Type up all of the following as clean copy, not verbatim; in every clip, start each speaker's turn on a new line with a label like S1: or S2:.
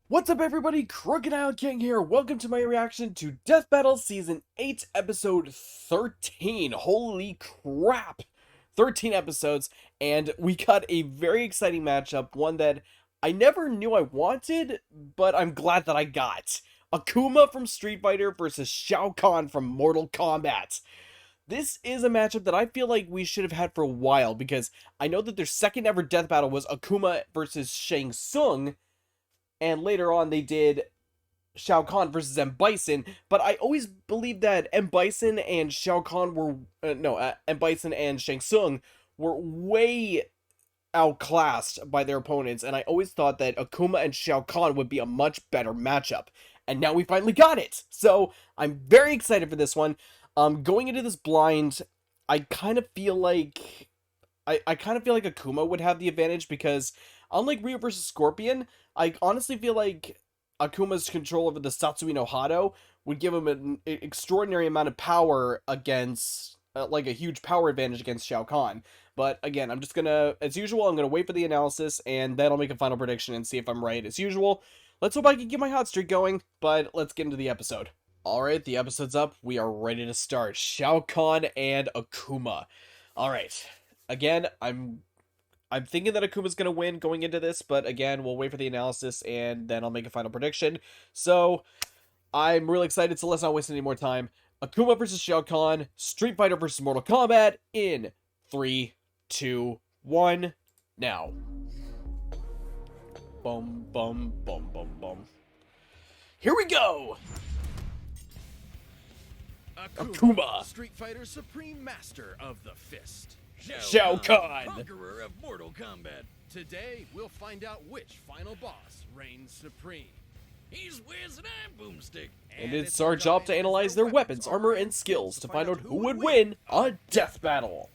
S1: What's up, everybody? Crocodile King here. Welcome to my reaction to Death Battle Season 8, Episode 13. Holy crap! 13 episodes, and we got a very exciting matchup, one that I never knew I wanted, but I'm glad that I got. Akuma from Street Fighter versus Shao Kahn from Mortal Kombat. This is a matchup that I feel like we should have had for a while, because I know that their second ever death battle was Akuma versus Shang Tsung, and later on they did Shao Kahn versus M. Bison, but I always believed that M. Bison and Shao Kahn were, M. Bison and Shang Tsung were way outclassed by their opponents, and I always thought that Akuma and Shao Kahn would be a much better matchup, and now we finally got it! So, I'm very excited for this one. Going into this blind, I kind of feel like, I kind of feel like Akuma would have the advantage, because unlike Ryu versus Scorpion, I honestly feel like Akuma's control over the Satsui no Hado would give him an extraordinary amount of power against, like a huge power advantage against Shao Kahn. But again, I'm just gonna, as usual, I'm gonna wait for the analysis, and then I'll make a final prediction and see if I'm right as usual. Let's hope I can get my hot streak going, but let's get into the episode. Alright, the episode's up. We are ready to start. Shao Kahn and Akuma. Alright. Again, I'm thinking that Akuma's going to win going into this, but again, we'll wait for the analysis, and then I'll make a final prediction. So, I'm really excited, so let's not waste any more time. Akuma versus Shao Kahn, Street Fighter versus Mortal Kombat, in 3, 2, 1, now. Boom, boom, boom, boom, boom. Here we go! Akuma!
S2: Street Fighter Supreme Master of the Fist.
S1: Shao Kahn!
S2: Conqueror of Mortal Kombat. Today, we'll find out which final boss reigns supreme. He's Wiz and I'm Boomstick.
S1: And it's our job to analyze their weapons, armor, and skills to find out who would win a death battle.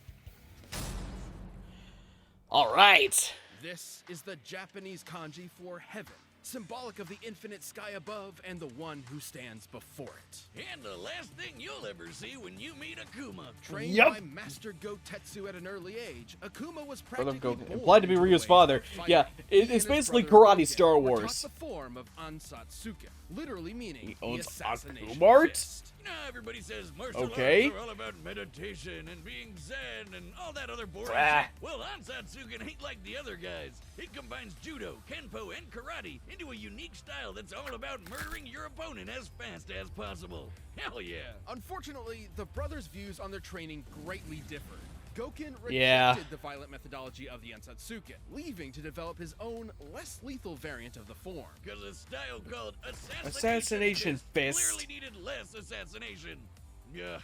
S1: Alright!
S2: This is the Japanese kanji for heaven, symbolic of the infinite sky above and the one who stands before it.
S3: And the last thing you'll ever see when you meet Akuma.
S2: Trained by Master Gotetsu at an early age, Akuma was practically born
S1: implied to be Ryu's father. Yeah, it's basically karate Star Wars.
S2: The form of Ansatsuke, literally meaning
S1: He owns
S2: the assassination
S1: Akuma?
S2: fist.
S3: You know, everybody says martial arts are all about meditation and being zen and all that other boring shit. Well, Ansatsuke ain't like the other guys. It combines judo, kenpo, and karate into a unique style that's all about murdering your opponent as fast as possible. Hell yeah.
S2: Unfortunately, the brothers' views on their training greatly differed. Goken rejected the violent methodology of the Ansatsuke, leaving to develop his own, less lethal variant of the form.
S3: Because a style called
S1: Assassination Fist
S3: clearly needed less assassination. Yeah.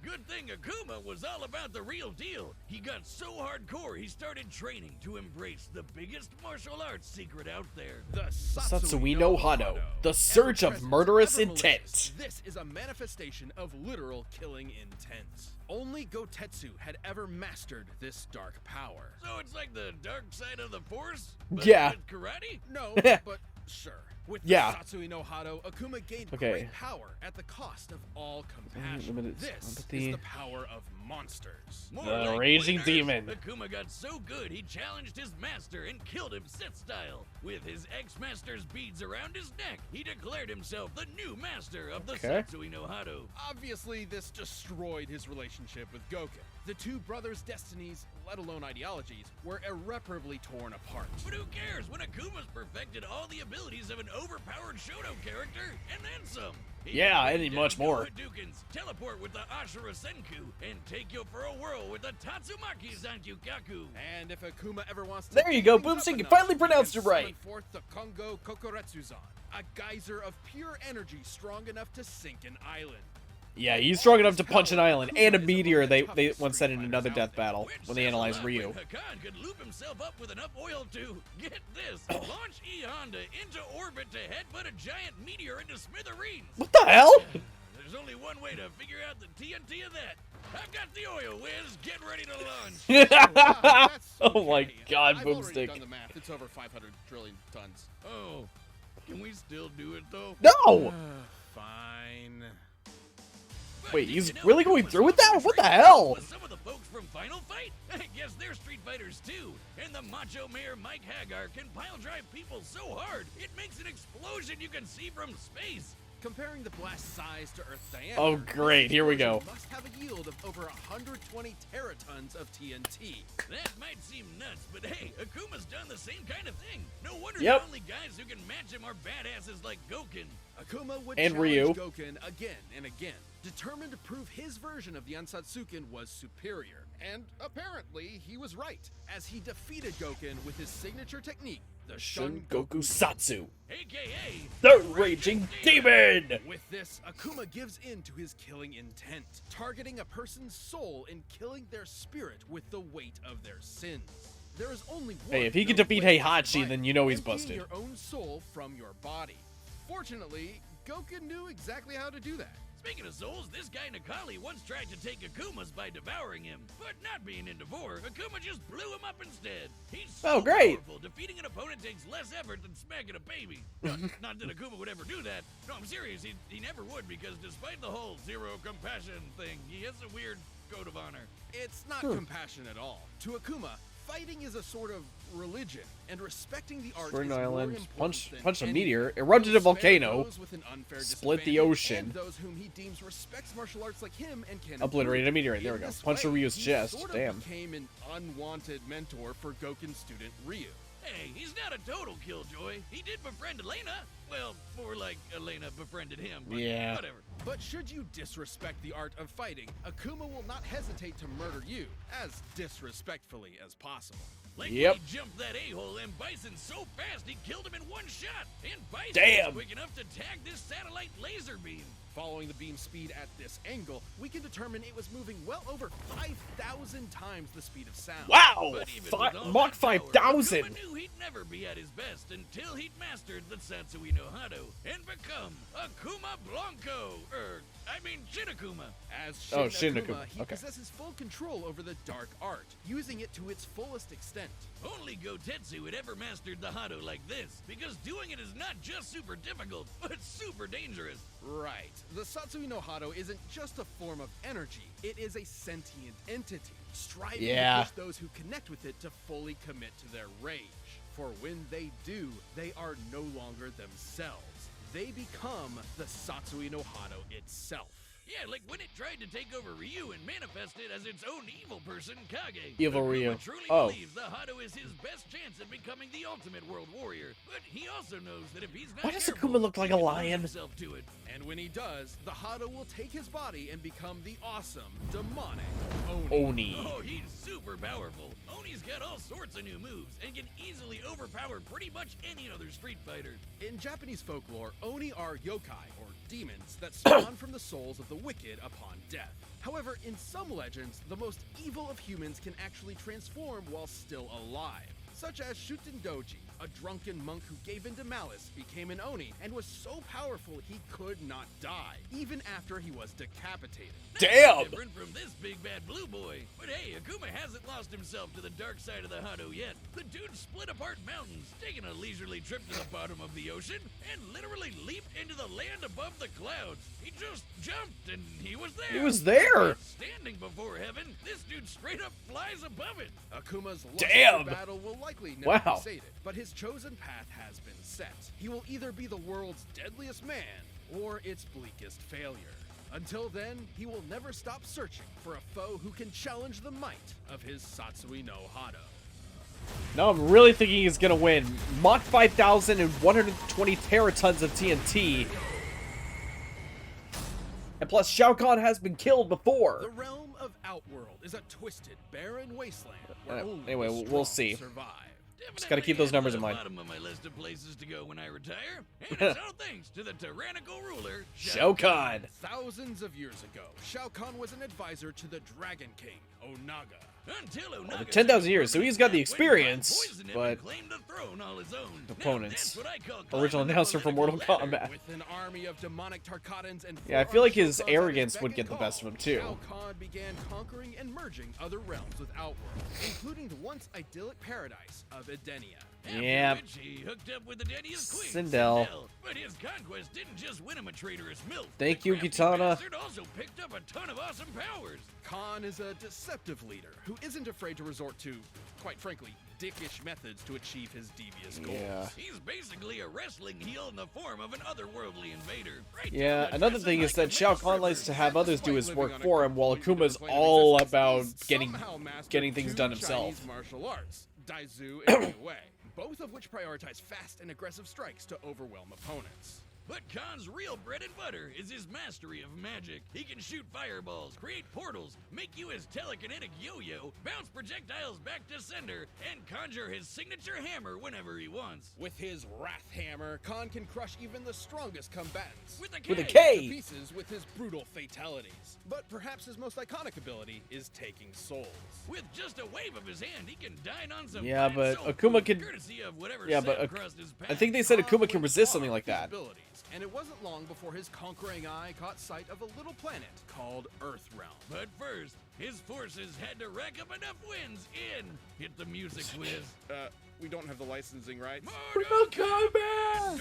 S3: Good thing Akuma was all about the real deal. He got so hardcore he started training to embrace the biggest martial arts secret out there.
S2: The
S1: Satsui no Hado, the surge of murderous intent.
S2: This is a manifestation of literal killing intent. Only Gotetsu had ever mastered this dark power.
S3: So it's like the dark side of the Force? But
S1: Yeah.
S3: with karate?
S2: No, but sure. With
S1: Yeah.
S2: the Satsui no Hado, Akuma gained
S1: Okay.
S2: great power at the cost of all compassion. This is the power of monsters.
S3: More
S1: The
S3: like
S1: raging
S3: winners.
S1: demon.
S3: Akuma got so good he challenged his master and killed him Sith style. With his ex-master's beads around his neck, he declared himself the new master of the Satsui no Hado.
S2: Obviously, this destroyed his relationship with Goken. The two brothers' destinies, let alone ideologies, were irreparably torn apart.
S3: But who cares when Akuma's perfected all the abilities of an overpowered Shoto character, and then some. He
S1: Yeah,
S3: can
S1: and
S3: bring
S1: much
S3: down
S1: more.
S3: Hadoukens, teleport with the Ashura Senku, and take you for a whirl with the Tatsumaki Zankyukaku.
S2: And if Akuma ever wants to
S1: There you go,
S2: pick things
S1: Boomstick,
S2: up
S1: you
S2: a
S1: finally
S2: notch,
S1: pronounced
S2: he
S1: it
S2: can
S1: right.
S2: summon forth the Kongo Kokoretsuzan, a geyser of pure energy strong enough to sink an island.
S1: Yeah, he's strong enough to punch an island, and a meteor, they once said in another death battle,
S3: Which
S1: when they
S3: says a
S1: analyzed
S3: lot
S1: Ryu.
S3: when Hakan could loop himself up with enough oil to, get this, launch E-Honda into orbit to headbutt a giant meteor into smithereens.
S1: What the hell?
S3: There's only one way to figure out the TNT of that. I've got the oil, Wiz. Get ready to launch.
S2: That's
S1: Oh my
S2: okay.
S1: god,
S2: I've already
S1: Boomstick.
S2: done the math. It's over 500 trillion tons.
S3: Oh, can we still do it, though?
S1: No!
S2: Fine.
S3: But
S1: Wait,
S3: did
S1: he's
S3: you know
S1: really going
S3: Akuma's
S1: through with that?
S3: also
S1: What the
S3: trained
S1: hell?
S3: with some of the folks from Final Fight? I guess they're Street Fighters too. And the Macho Mayor Mike Hagar can pile drive people so hard, it makes an explosion you can see from space.
S2: Comparing the blast size to Earth's diameter,
S1: Oh, great. Here we go.
S2: must have a yield of over 120 teratons of TNT.
S3: That might seem nuts, but hey, Akuma's done the same kind of thing. No wonder
S1: Yep.
S3: the only guys who can match him are badasses like Goken.
S2: Akuma would
S1: And
S2: challenge
S1: Ryu.
S2: Goken again and again, determined to prove his version of the Ansatsuken was superior. And apparently, he was right, as he defeated Goken with his signature technique, the
S1: Shun Goku Satsu,
S3: AKA
S1: the Raging Demon.
S2: With this, Akuma gives in to his killing intent, targeting a person's soul and killing their spirit with the weight of their sins. There is only one.
S1: Hey, if he can
S2: known
S1: defeat
S2: way to
S1: Heihachi,
S2: survive,
S1: then you know he's
S2: emptying
S1: busted.
S2: your own soul from your body. Fortunately, Goken knew exactly how to do that.
S3: Speaking of souls, this guy Nakali once tried to take Akuma's by devouring him, but not being in Devore, Akuma just blew him up instead. He's so
S1: great.
S3: powerful, defeating an opponent takes less effort than smacking a baby. Not that Akuma would ever do that. No, I'm serious, he never would, because despite the whole zero compassion thing, he has a weird code of honor.
S2: It's not compassion at all. To Akuma, fighting is a sort of religion, and respecting the art
S1: Spring
S2: is more
S1: Island,
S2: important than
S1: punch a
S2: anything.
S1: meteor, erupted a
S2: He'll spare
S1: volcano,
S2: those with an unfair
S1: split the
S2: disadvantage,
S1: ocean.
S2: and those whom he deems respects martial arts like him and can
S1: Obliterated a
S2: improve.
S1: meteorite. There we
S2: In
S1: go.
S2: this
S1: Punch a
S2: way,
S1: Ryu's
S2: he
S1: chest.
S2: Sort of
S1: Damn.
S2: became an unwanted mentor for Goken's student Ryu.
S3: Hey, he's not a total killjoy. He did befriend Elena. Well, more like Elena befriended him, but
S1: Yeah.
S3: whatever.
S2: But should you disrespect the art of fighting, Akuma will not hesitate to murder you as disrespectfully as possible.
S3: Like
S1: Yep.
S3: when he jumped that a-hole and Bison so fast he killed him in one shot. And Bison
S1: Damn.
S3: was quick enough to tag this satellite laser beam.
S2: Following the beam speed at this angle, we can determine it was moving well over 5,000 times the speed of sound.
S1: Wow!
S3: But even with all
S1: Mach
S3: that power,
S1: 5,000!
S3: Akuma knew he'd never be at his best until he'd mastered the Satsui no Hado and become Akuma Blanco. Shin Akuma.
S2: As
S1: Shin
S2: Akuma,
S1: Akuma,
S2: he
S1: okay.
S2: possesses full control over the dark art, using it to its fullest extent.
S3: Only Gotetsu had ever mastered the Hado like this, because doing it is not just super difficult, but super dangerous.
S2: Right. The Satsui no Hado isn't just a form of energy, it is a sentient entity, striving
S1: Yeah.
S2: to push those who connect with it to fully commit to their rage. For when they do, they are no longer themselves. They become the Satsui no Hado itself.
S3: Yeah, like when it tried to take over Ryu and manifest it as its own evil person, Kage.
S1: Evil
S3: Akuma
S1: Ryu.
S3: truly
S1: Oh.
S3: believes the Hado is his best chance at becoming the ultimate world warrior. But he also knows that if he's not
S1: Why does
S3: careful,
S1: Akuma look like
S3: he
S1: a
S3: can lose
S1: lion?
S3: himself to it.
S2: And when he does, the Hado will take his body and become the awesome, demonic Oni.
S1: Oni.
S3: Oh, he's super powerful. Oni's got all sorts of new moves and can easily overpower pretty much any other Street Fighter.
S2: In Japanese folklore, Oni are yokai, or demons, that spawn from the souls of the wicked upon death. However, in some legends, the most evil of humans can actually transform while still alive. Such as Shuten Doji, a drunken monk who gave in to malice, became an Oni, and was so powerful he could not die, even after he was decapitated.
S1: Damn!
S3: Different from this big bad blue boy. But hey, Akuma hasn't lost himself to the dark side of the Hado yet. The dude split apart mountains, taking a leisurely trip to the bottom of the ocean, and literally leaped into the land above the clouds. He just jumped and he was there.
S1: He was there!
S3: Standing before heaven, this dude straight up flies above it.
S2: Akuma's lust
S1: Damn!
S2: for battle will likely never
S1: Wow.
S2: be sated, but his chosen path has been set. He will either be the world's deadliest man, or its bleakest failure. Until then, he will never stop searching for a foe who can challenge the might of his Satsui no Hado.
S1: Now I'm really thinking he's gonna win. Mach 5,000 and 120 teratons of TNT. And plus, Shao Kahn has been killed before.
S2: The realm of Outworld is a twisted, barren wasteland where only
S1: Anyway,
S2: the
S1: we'll
S2: strong
S1: see.
S2: survive.
S1: Just gotta keep those numbers in mind.
S3: Bottom of my list of places to go when I retire, and it's all thanks to the tyrannical ruler
S1: Shao Kahn.
S2: Thousands of years ago, Shao Kahn was an advisor to the Dragon King, Onaga.
S3: Until Onaga
S1: 10,000 years, so he's got the
S3: went
S1: experience,
S3: poisoned him
S1: but
S3: and claimed the throne all his own. Now,
S1: opponents.
S3: that's what I call
S1: Original
S3: climbing the
S1: announcer for Mortal
S3: political ladder.
S1: Kombat.
S2: With an army of demonic Tarkatans and
S1: Yeah, I feel like
S2: four-armed
S1: his
S2: Shogans at
S1: arrogance would
S2: beck
S1: get
S2: and
S1: the
S2: call,
S1: best of him, too.
S2: Shao Kahn began conquering and merging other realms with Outworld, including the once idyllic paradise of Edenia.
S1: Yeah.
S3: Which he hooked up with the daddy's queen,
S1: Sindel.
S3: But his conquest didn't just win him a traitorous milk.
S1: Thank
S3: The
S1: you,
S3: crafty
S1: Kitana.
S3: bastard also picked up a ton of awesome powers.
S2: Khan is a deceptive leader who isn't afraid to resort to, quite frankly, dickish methods to achieve his devious goals.
S1: Yeah.
S3: He's basically a wrestling heel in the form of an otherworldly invader. Right
S1: Yeah,
S3: down to
S1: another
S3: dressing
S1: thing is
S3: like
S1: that
S3: a
S1: Shao
S3: male
S1: Kahn likes
S3: stripper.
S1: to have others do his
S2: Living
S1: work
S2: on a
S1: for him, while
S2: completely
S1: Akuma's
S2: different plane of
S1: all
S2: existence,
S1: about
S2: he's somehow mastered
S1: getting things
S2: two
S1: done himself.
S2: Chinese martial arts, Daizu and Wei, both of which prioritize fast and aggressive strikes to overwhelm opponents.
S3: But Khan's real bread and butter is his mastery of magic. He can shoot fireballs, create portals, make you his telekinetic yo-yo, bounce projectiles back to sender, and conjure his signature hammer whenever he wants.
S2: With his Wrath Hammer, Khan can crush even the strongest combatants
S3: With a
S1: With a
S2: to
S1: K!
S2: pieces with his brutal fatalities. But perhaps his most iconic ability is taking souls.
S3: With just a wave of his hand, he can dine on some
S1: Yeah,
S3: fine
S1: but
S3: soul
S1: Akuma
S3: food,
S1: can-
S3: courtesy of whatever
S1: Yeah, but
S3: sap
S1: Ak-
S3: crossed his
S1: I
S3: path.
S1: think they said
S2: Khan
S1: Akuma can
S2: went
S1: resist
S2: far
S1: something like
S2: with his
S1: that.
S2: abilities, and it wasn't long before his conquering eye caught sight of a little planet called Earthrealm.
S3: But first, his forces had to rack up enough wins in Hit the Music Whiz.
S2: We don't have the licensing rights.
S1: Mortal Kombat!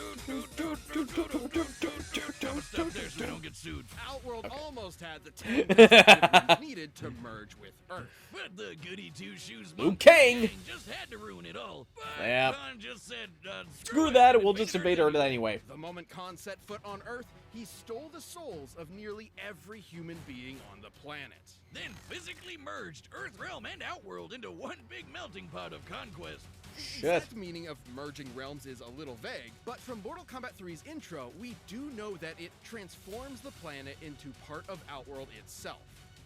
S3: Stop there so we don't get sued.
S2: Outworld almost had the 10 pieces needed to merge with Earth.
S3: But the goody two-shoes
S1: Liu
S3: Monkey
S1: Kang.
S3: Gang just had to ruin it all. But
S1: Yep.
S3: Khan just said,
S1: Screw
S3: it,
S1: that,
S3: and
S1: we'll just invade Earth anyway.
S2: The moment Khan set foot on Earth, he stole the souls of nearly every human being on the planet.
S3: Then physically merged Earthrealm and Outworld into one big melting pot of conquest.
S2: The
S1: Shit.
S2: exact meaning of merging realms is a little vague, but from Mortal Kombat 3's intro, we do know that it transforms the planet into part of Outworld itself.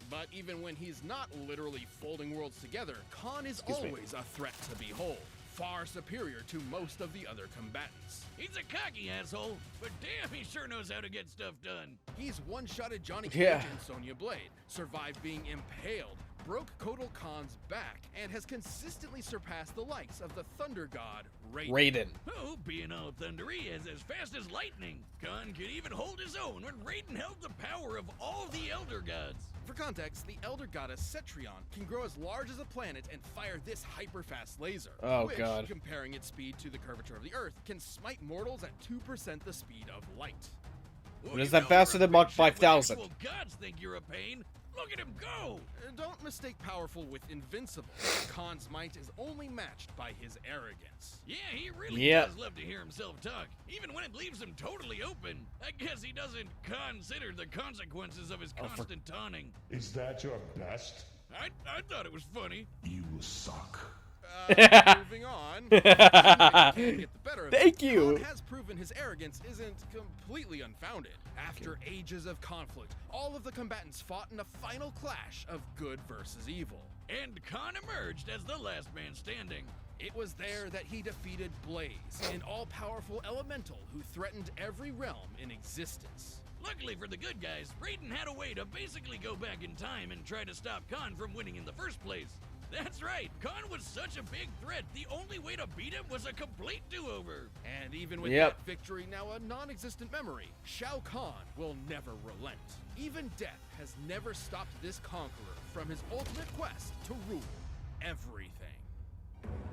S2: But even when he's not literally folding worlds together, Khan is
S1: Excuse me.
S2: always a threat to behold, far superior to most of the other combatants.
S3: He's a cocky asshole, but damn, he sure knows how to get stuff done.
S2: He's one-shotted Johnny Cage
S1: Yeah.
S2: and Sonya Blade, survived being impaled, broke Kotal Khan's back, and has consistently surpassed the likes of the Thunder God, Raiden.
S1: Raiden.
S3: Oh, being all thundery is as fast as lightning. Khan could even hold his own when Raiden held the power of all the Elder Gods.
S2: For context, the Elder Goddess Cetrion can grow as large as a planet and fire this hyper-fast laser,
S1: Oh,
S2: which,
S1: God.
S2: comparing its speed to the curvature of the Earth, can smite mortals at 2% the speed of light.
S3: Well,
S1: is
S3: you
S1: that
S3: know
S1: faster
S3: you're a
S1: than Mach
S3: big shot when
S1: 5000?
S3: actual gods think you're a pain. Look at him go!
S2: Don't mistake powerful with invincible. Khan's might is only matched by his arrogance.
S3: Yeah, he really
S1: Yep.
S3: does love to hear himself talk, even when it leaves him totally open. I guess he doesn't consider the consequences of his constant taunting.
S4: Is that your best?
S3: I thought it was funny.
S4: You suck.
S2: Moving on. Can't get the better of it.
S1: Thank you.
S2: Khan has proven his arrogance isn't completely unfounded. After ages of conflict, all of the combatants fought in a final clash of good versus evil.
S3: And Khan emerged as the last man standing.
S2: It was there that he defeated Blaze, an all-powerful elemental who threatened every realm in existence.
S3: Luckily for the good guys, Raiden had a way to basically go back in time and try to stop Khan from winning in the first place. That's right, Khan was such a big threat, the only way to beat him was a complete do-over.
S2: And even with
S1: Yep.
S2: that victory now a non-existent memory, Shao Kahn will never relent. Even death has never stopped this conqueror from his ultimate quest to rule everything.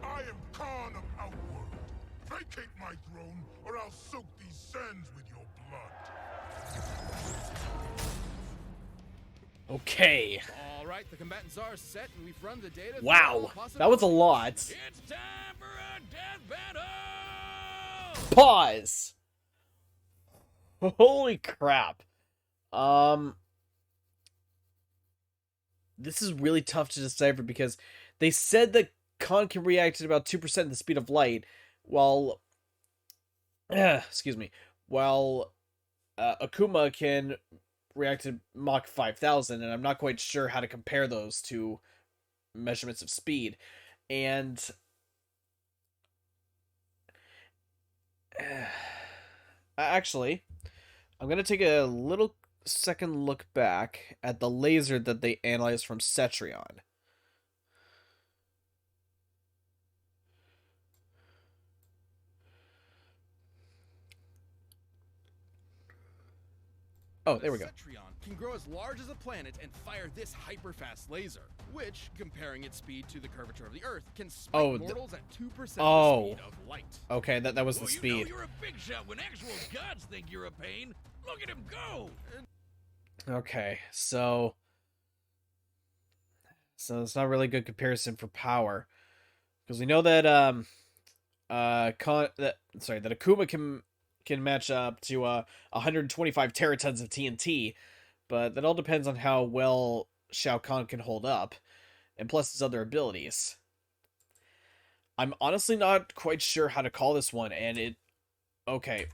S4: I am Khan of Outworld. Vacate my throne, or I'll soak these sands with your blood.
S1: Okay.
S2: All right, the combatants are set, and we've run the data. through all
S1: Wow.
S2: possibilities.
S1: That was a lot.
S3: It's time for a death battle!
S1: Pause. Holy crap. This is really tough to decipher because they said that Khan can react at about 2% the speed of light, while excuse me, while Akuma can react to Mach 5000, and I'm not quite sure how to compare those two measurements of speed. And actually, I'm going to take a little second look back at the laser that they analyzed from Cetrion. Oh, there we go.
S2: Cetrion can grow as large as a planet and fire this hyper-fast laser, which, comparing its speed to the curvature of the Earth, can smite mortals at 2% the speed of light.
S1: Okay, that was the
S3: Well, you
S1: speed.
S3: know you're a big shot when actual gods think you're a pain. Look at him go!
S1: Okay, so it's not really a good comparison for power, because we know that that Akuma can match up to 125 teratons of TNT, but that all depends on how well Shao Kahn can hold up, and plus his other abilities. I'm honestly not quite sure how to call this one, and okay,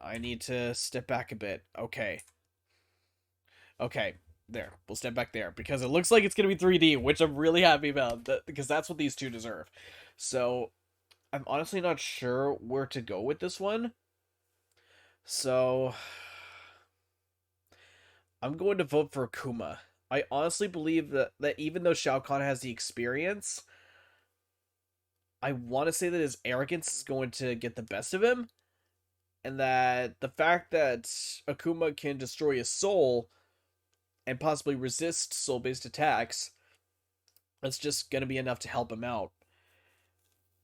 S1: I need to step back a bit. Okay, there. We'll step back there, because it looks like it's going to be 3D, which I'm really happy about, because that's what these two deserve. So, I'm honestly not sure where to go with this one. So, I'm going to vote for Akuma. I honestly believe that even though Shao Kahn has the experience, I want to say that his arrogance is going to get the best of him, and that the fact that Akuma can destroy his soul and possibly resist soul-based attacks, that's just going to be enough to help him out.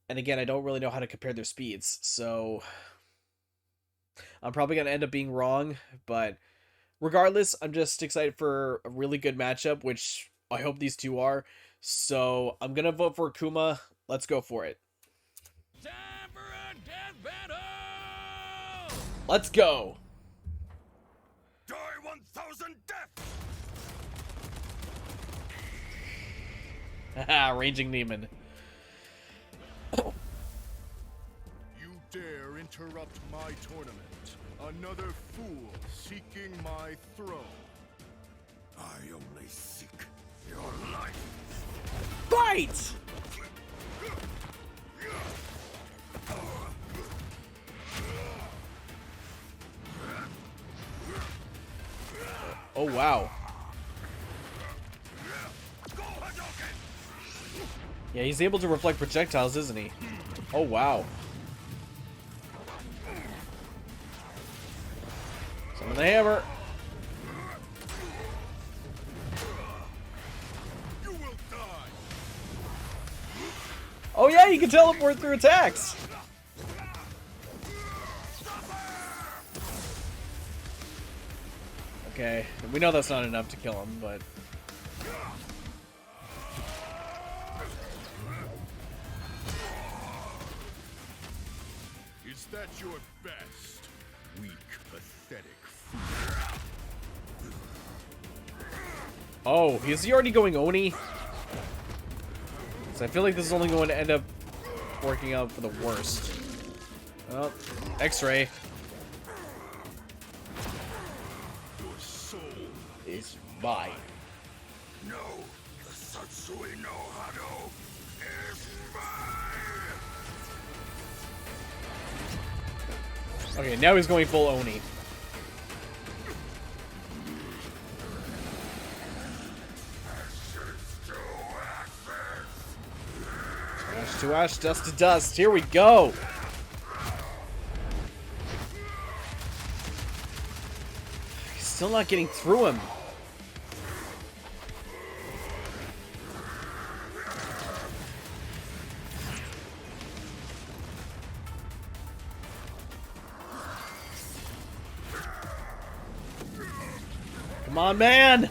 S1: And again, I don't really know how to compare their speeds, so I'm probably going to end up being wrong, but regardless, I'm just excited for a really good matchup, which I hope these two are. So I'm going to vote for Akuma. Let's go for it.
S3: Time for a death battle!
S1: Let's go!
S4: Die 1,000 deaths!
S1: Haha, Raging Demon.
S4: You dare interrupt my tournament. Another fool seeking my throne. I only seek your life.
S1: Fight! Oh, wow. Yeah, he's able to reflect projectiles, isn't he? Oh, wow. Summon the hammer.
S4: You will die.
S1: Oh, yeah, you can teleport through attacks. Okay, we know that's not enough to kill him, but...
S4: Is that your best? Weak, pathetic fool.
S1: Oh, is he already going Oni? So I feel like this is only going to end up working out for the worst. Oh, X-ray.
S4: Your soul
S1: Is mine.
S4: No, the Satsui no Hado is mine!
S1: Okay, now he's going full Oni. Ash to ash, dust to dust. Here we go. He's still not getting through him. Come on, man!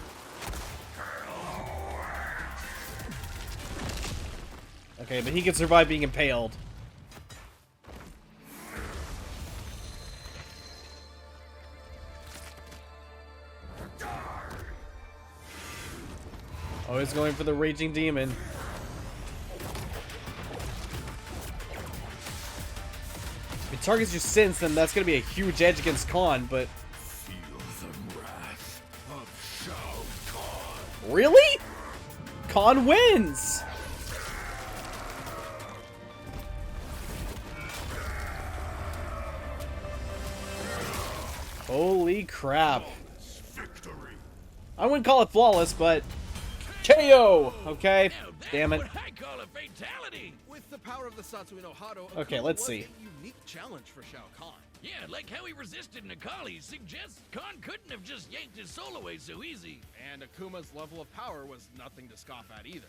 S1: Okay, but he can survive being impaled. Oh, he's going for the Raging Demon. If it targets your sins, then that's going to be a huge edge against Khan, but...
S4: Feel the wrath of Shao Kahn.
S1: Really? Khan wins! Holy crap.
S4: Victory.
S1: I wouldn't call it flawless, but... KO! Okay,
S3: Now that's
S1: damn it.
S3: what I call a fatality!
S2: With the power of the Satsui no Hado,
S1: Okay,
S2: Akuma
S1: let's
S2: was
S1: see.
S2: a unique challenge for Shao Kahn.
S3: Yeah, like how he resisted Nakali suggests Khan couldn't have just yanked his soul away so easy.
S2: And Akuma's level of power was nothing to scoff at either.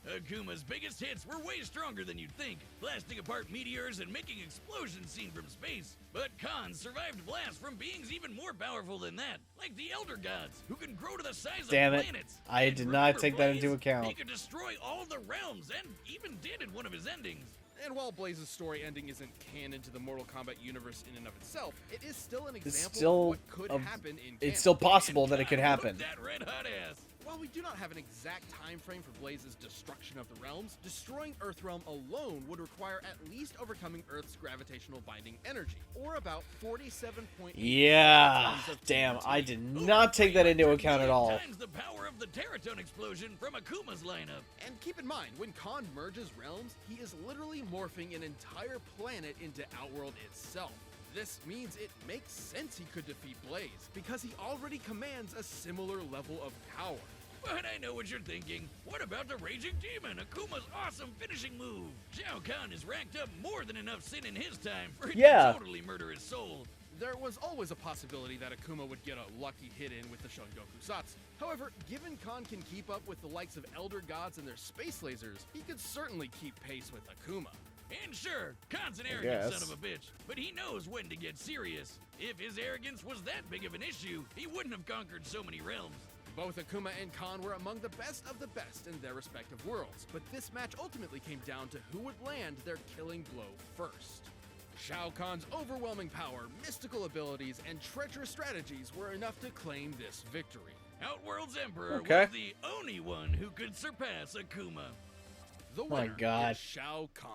S3: Akuma's biggest hits were way stronger than you'd think, blasting apart meteors and making explosions seen from space. But Khan survived blasts from beings even more powerful than that, like the Elder Gods, who can grow to the size of planets.
S1: I did not take that into account.
S3: He could destroy all the realms, and even did in one of his endings.
S2: And while Blaze's story ending isn't canon to the Mortal Kombat universe in and of itself, it is still an example of what could happen in canon.
S1: It's still possible that it could happen.
S3: That red hot ass.
S2: While we do not have an exact time frame for Blaze's destruction of the realms, destroying Earthrealm alone would require at least overcoming Earth's gravitational binding energy, or about 47.8 tons of
S1: damn,
S2: TNT.
S1: I did not take that into account at all.
S3: Times the power of the Terratone explosion from Akuma's lineup.
S2: And keep in mind, when Khan merges realms, he is literally morphing an entire planet into Outworld itself. This means it makes sense he could defeat Blaze, because he already commands a similar level of power.
S3: But I know what you're thinking. What about the Raging Demon, Akuma's awesome finishing move? Shao Kahn has racked up more than enough sin in his time for it to totally murder his soul.
S2: There was always a possibility that Akuma would get a lucky hit in with the Shungoku Satsu. However, given Khan can keep up with the likes of Elder Gods and their space lasers, he could certainly keep pace with Akuma.
S3: And sure, Khan's an arrogant son of a bitch, but he knows when to get serious. If his arrogance was that big of an issue, he wouldn't have conquered so many realms.
S2: Both Akuma and Khan were among the best of the best in their respective worlds, but this match ultimately came down to who would land their killing blow first. Shao Kahn's overwhelming power, mystical abilities, and treacherous strategies were enough to claim this victory.
S3: Outworld's Emperor was the only one who could surpass Akuma.
S2: The winner is Shao Kahn.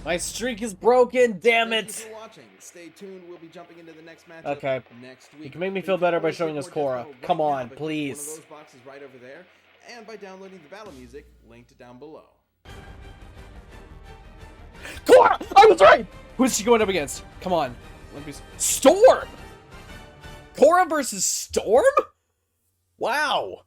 S1: My streak is broken, damn it!
S5: Thank you for watching. Stay tuned, we'll be jumping into the next matchup next week.
S1: You can make me feel better by showing us Korra. Come on, please.
S5: One of those boxes right over there, and by downloading the battle music linked down below.
S1: Korra! I was right! Who's she going up against? Come on. Storm! Korra versus Storm? Wow.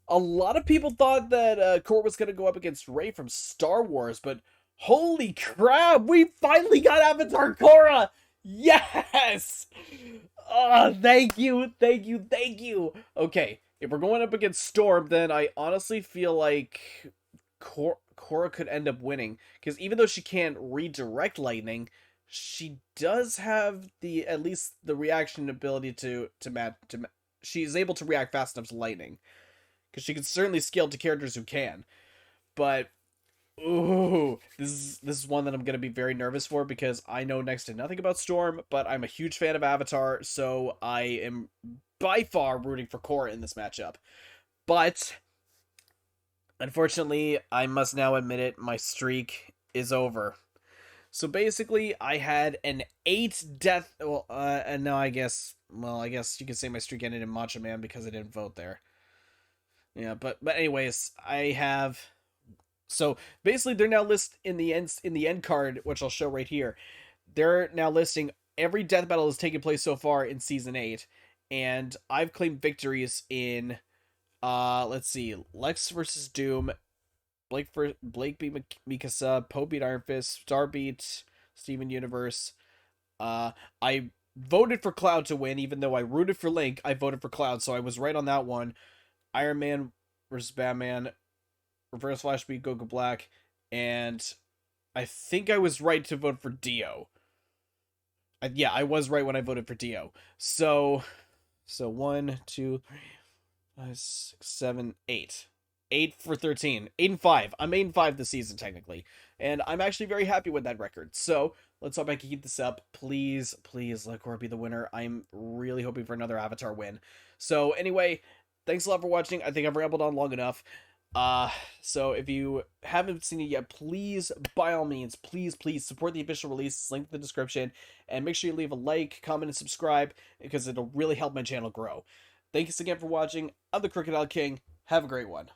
S1: A lot of people thought that Korra was going to go up against Rey from Star Wars, but holy crap, we finally got Avatar Korra! Yes! Thank you. Okay, if we're going up against Storm, then I honestly feel like Korra could end up winning, because even though she can't redirect lightning, she does have at least the reaction ability to she's able to react fast enough to lightning, because she can certainly scale to characters who can. But ooh, this is one that I'm gonna be very nervous for, because I know next to nothing about Storm, but I'm a huge fan of Avatar, so I am by far rooting for Korra in this matchup. But unfortunately, I must now admit it, my streak is over. So basically, I had an 8 death... and now I guess you could say my streak ended in Macho Man because I didn't vote there. Yeah, but anyways, I have... So basically, they're now listed in the end card, which I'll show right here. They're now listing every death battle that's taken place so far in Season 8. And I've claimed victories in... let's see, Lex versus Doom, Blake beat Mikasa, Poe beat Iron Fist, Star beat Steven Universe. I voted for Cloud to win, even though I rooted for Link. I voted for Cloud, so I was right on that one. Iron Man versus Batman, Reverse Flash beat Goku Black, and I think I was right to vote for Dio. Yeah, I was right when I voted for Dio. So 1, 2, 3, 5, 6, 7, 8. 8 for 13. 8 and 5. I'm 8 and 5 this season, technically. And I'm actually very happy with that record. So, let's hope I can keep this up. Please let Korra be the winner. I'm really hoping for another Avatar win. So, anyway, thanks a lot for watching. I think I've rambled on long enough. So if you haven't seen it yet, please, by all means, please support the official release. Link in the description. And make sure you leave a like, comment, and subscribe, because it'll really help my channel grow. Thanks again for watching. I'm the Crocodile King. Have a great one.